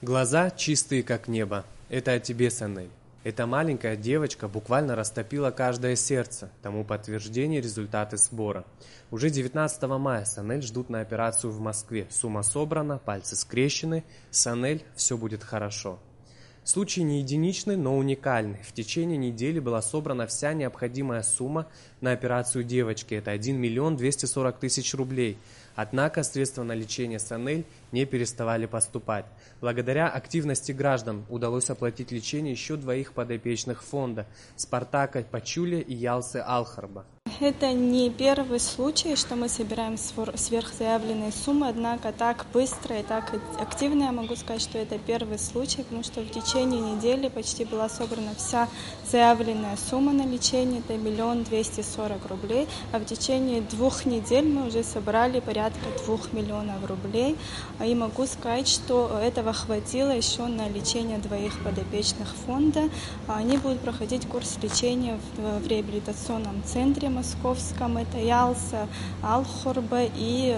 Глаза чистые, как небо. Это о тебе, Санель. Эта маленькая девочка буквально растопила каждое сердце. Тому подтверждение результаты сбора. Уже 19 мая Санель ждут на операцию в Москве. Сумма собрана, пальцы скрещены. Санель, все будет хорошо. Случай не единичный, но уникальный. В течение недели была собрана вся необходимая сумма на операцию девочки. Это 1 миллион 240 тысяч рублей. Однако средства на лечение Санель не переставали поступать. Благодаря активности граждан удалось оплатить лечение еще двоих подопечных фонда – Спартака Пачули и Ялсы Алхарба. Это не первый случай, что мы собираем сверхзаявленные суммы, однако так быстро и так активно я могу сказать, что это первый случай, потому что в течение недели почти была собрана вся заявленная сумма на лечение, это 1 миллион 240 рублей, а в течение 2 недель мы уже собрали порядка 2 миллионов рублей, и могу сказать, что этого хватило еще на лечение двоих подопечных фонда. Они будут проходить курс лечения в реабилитационном центре московском, это Ялса Алхарба и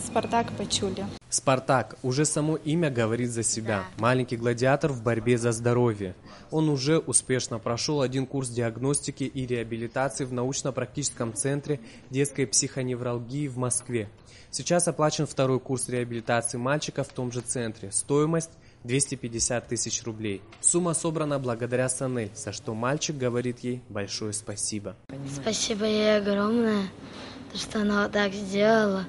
Спартак Пачули. Спартак, уже само имя говорит за себя. Маленький гладиатор в борьбе за здоровье. Он уже успешно прошел 1 курс диагностики и реабилитации в научно-практическом центре детской психоневралгии в Москве. Сейчас оплачен 2-й курс реабилитации мальчика в том же центре. Стоимость 250 тысяч рублей. Сумма собрана благодаря Санель, за что мальчик говорит ей большое спасибо. Спасибо ей огромное, что она вот так сделала.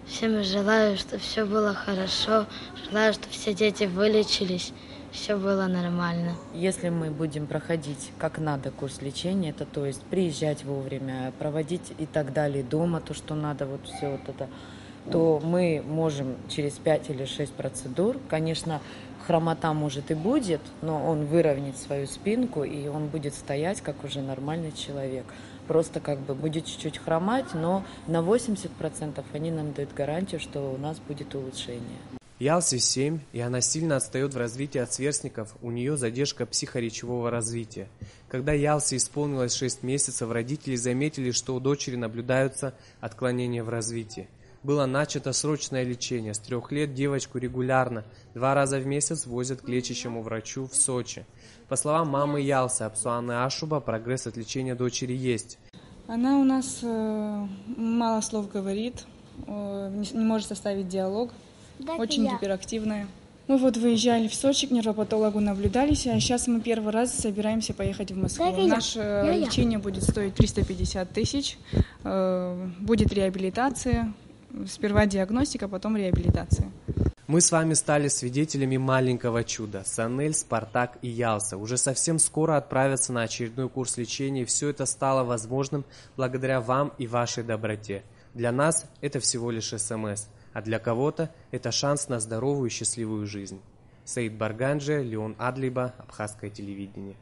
Всем желаю, чтобы все было хорошо. Желаю, чтобы все дети вылечились, все было нормально. Если мы будем проходить как надо курс лечения, это то есть приезжать вовремя, проводить и так далее дома, то, что надо, вот все вот это, то мы можем через 5 или 6 процедур, конечно, хромота может и будет, но он выровняет свою спинку, и он будет стоять как уже нормальный человек. Просто как бы будет чуть-чуть хромать, но на 80% они нам дают гарантию, что у нас будет улучшение. Ялсе 7, и она сильно отстает в развитии от сверстников, у нее задержка психоречевого развития. Когда Ялсе исполнилось 6 месяцев, родители заметили, что у дочери наблюдаются отклонения в развитии. Было начато срочное лечение. С 3 лет девочку регулярно 2 раза в месяц возят к лечащему врачу в Сочи. По словам мамы Ялсы, Апсуаны Ашуба, прогресс от лечения дочери есть. Она у нас мало слов говорит, не может составить диалог, очень гиперактивная. Мы вот выезжали в Сочи, к нейропатологу наблюдались, а сейчас мы первый раз собираемся поехать в Москву. Наше лечение будет стоить 350 тысяч, будет реабилитация, сперва диагностика, потом реабилитация. Мы с вами стали свидетелями маленького чуда. Санель, Спартак и Ялса уже совсем скоро отправятся на очередной курс лечения, и все это стало возможным благодаря вам и вашей доброте. Для нас это всего лишь СМС, а для кого-то это шанс на здоровую и счастливую жизнь. Саид Барганджи, Леон Адлиба, Абхазское телевидение.